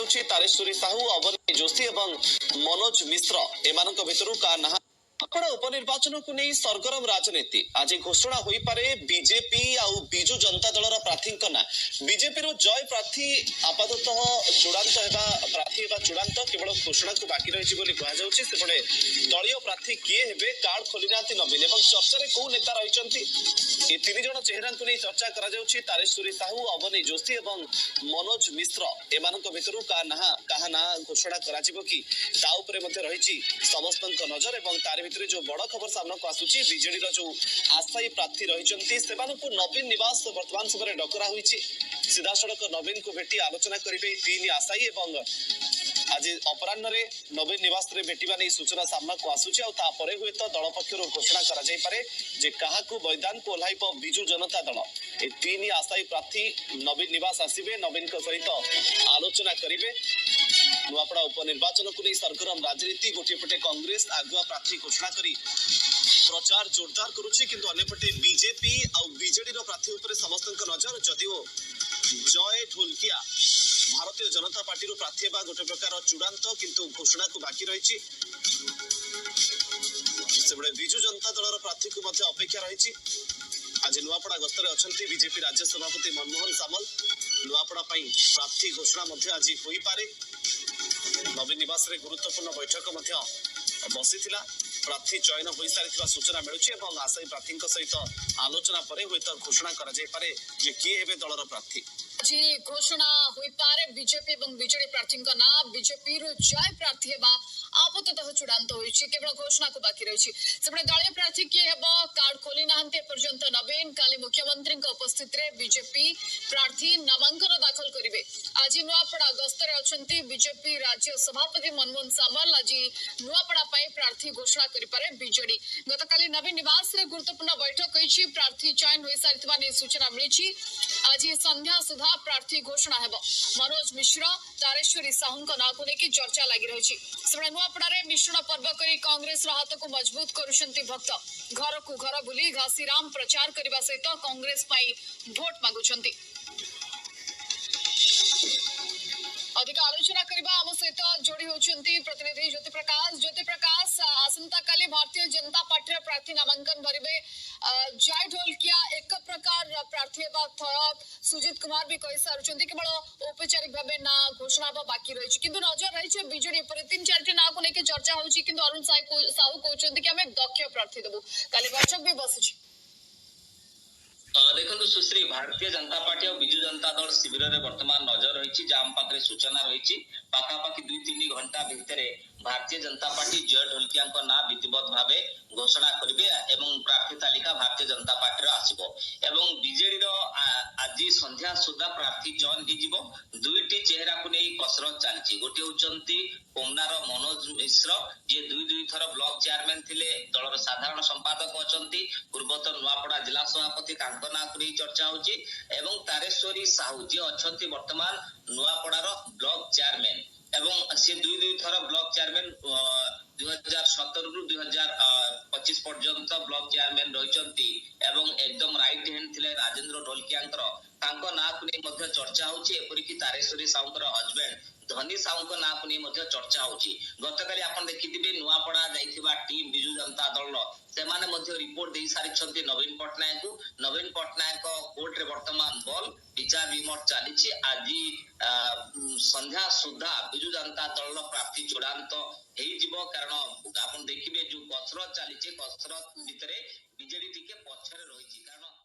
କରାଯାଉଛି ତାରେଶ୍ୱରୀ ସାହୁ, ଅବନୀ ଯୋଶୀ ଏବଂ ମନୋଜ ମିଶ୍ର ଏମାନଙ୍କ ଭିତରୁ କା ନାଁ ଆପଣ उपनिर्वाचन को नहीं सरगरम राजनीति आज घोषणा हो पारे बीजेपी आउ बिजु जनता दलर प्रार्थी ना बीजेपी जय प्रार्थी आपाततः चूड़ांत प्रार्थी चूड़ांत केवल घोषणा को बाकी रही कहपटे दलीय प्रार्थी किए हेबे कार्ड खोली ना नवीन और चर्चा कौ नेता रही तीन जन चेहरा को नहीं चर्चा तारेश्वरी साहू, अवनी जोशी और मनोज मिश्र एमानक भितर क्या ना घोषणा कर रही समस्त नजर और तार भितर जो बड़ खबर सामना को आसुची बीजेडी जो आशायी प्रार्थी रही नवीन निवास वर्तमान समय डकरा हुई सीधा सड़क नवीन को भेटी आलोचना करेंगे तीन आशायी और आज अपराह्न नवीन निवास भेटा नहीं सूचना सामना को आसूची हुए तो दल पक्ष घोषणा कर मैदान को ओह्ल बिजु जनता दल ए तीन आशायी प्रार्थी नवीन निवास आसवे नवीन सहित आलोचना करेंगे नुआपड़ा उपनिर्वाचन को नहीं सरगरम राजनीति गोटे पटे कांग्रेस आगुआ प्रार्थी घोषणा करी प्रचार जोरदार करुछि किंतु अन्यपटे बीजेपी आ बीजेडी रो प्रार्थी ऊपर समस्त नजर जदिओ जय ढोलकिया भारतीय जनता पार्टी रो प्रार्थी बा गोटे प्रकार चूड़ांत किंतु घोषणा को बाकी रही सेबडे बिजु जनता दल प्रार्थी को मध्य अपेक्षा रही आज नुआपड़ा गस्तर अछंती बीजेपी राज्य सभापति मनमोहन सामल नुआपड़ा प्रार्थी घोषणा आज होई पारे नवीन निवास रे गुरुत्वपूर्ण बैठक बसी प्रार्थी चयन हो सारी सूचना मिलूँ आशायी प्रार्थी सहित आलोचना पर हुए तो घोषणा करे किए हेबे दलर प्रार्थी घोषणा हो पारे बीजेपी और बीजेडी प्रार्थी ना बीजेपी जय प्रार्थी आपाततः चूड़ांत केवल घोषणा को बाकी रही दलीय प्रार्थी किए हेब कार्ड खोली ना पर्यंत नवीन काली मुख्यमंत्री उपस्थित बीजेपी प्रार्थी नामांकन दाखल करेंगे आज नुआपड़ा गस्तर अच्छा बीजेपी राज्य सभापति मनमोहन सामल आज नुआपड़ा प्रार्थी घोषणा करे बीजेडी गतकाली नवीन निवास रे गुरुत्वपूर्ण बैठक होती प्रार्थी चयन हो सारी सूचना मिली आज संध्या सुधा प्रार्थी घोषणा हेब मनोज मिश्र तारेश्वरी साहू ना को लेकिन चर्चा लगी रही नुआपड़े मिश्रण पर्व कर कांग्रेस हाथ को मजबूत करुछंती भक्त घर को घर बुली घासीराम प्रचार करने सहित कांग्रेस भोट मागुछंती अधिक आलोचना करबा आम सहित जोड़ी होचंती प्रतिनिधि ज्योति प्रकाश आसंता काली भारतीय जनता पार्टी प्रार्थी नामांकन भरिबे जय ढोलकिया एक प्रकार प्रार्थी सुजित कुमार भी कही सारुचंती केवल औपचारिक भाव ना घोषणा बाकी रही किंतु नजर रही बीजेडी पर तीन चार ना को लेकर चर्चा होची किंतु अरुण साहू कहते कि आम दक्ष प्रार्थी देबू काली बैठक भी बसुची देखो सुश्री भारतीय जनता पार्टी और बिजु जनता दल शिविर में वर्तमान नजर रही आम पाखे सूचना रही पाखापाखि 2-3 घंटा भितर भारतीय जनता पार्टी जय ढोलकिया ना विधिवत भाव घोषणा करेंगे एवं प्रार्थी तालिका भारतीय जनता पार्टी आसो एवं बीजेडी आज संध्या सुधा प्रार्थी चयन हो दुईटी चेहरा को नहीं कसरत चलती गोटे होती कोमनार मनोज मिश्र जी दुई थर ब्लॉक चेयरमैन थे दलर साधारण संपादक अच्छा पूर्वतन नुआपड़ा जिला सभापति ना को चर्चा होची एवं तारेश्वरी साहू जी अच्छा वर्तमान नुआपड़ार ब्लॉक चेयरमैन एवं सी दुई थर ब्लॉक चेयरमैन 2017 रु 2025 पर्यंत ब्लॉक चेयरमैन रही एकदम राइट हैंड थे राजेंद्र ढोलकिया ना को चर्चा होपरिक तारेश्वरी साहू हजबैंड धनी साहू ना को नहीं चर्चा होची गतकाली आपण देखिथिबे नुआपड़ा जाइथिबा टीम बिजु जनता दल से रिपोर्ट दे सारी नवीन पट्टनायक कोर्ट रे वर्तमान बल विचार विमर्श चली आज संध्या सुधा बिजु जनता दल प्रार्थी चूड़ांत हो कारण आप देखिए जो कसरत चली कसरत भितर बीजेडी टिके पछरे रही कारण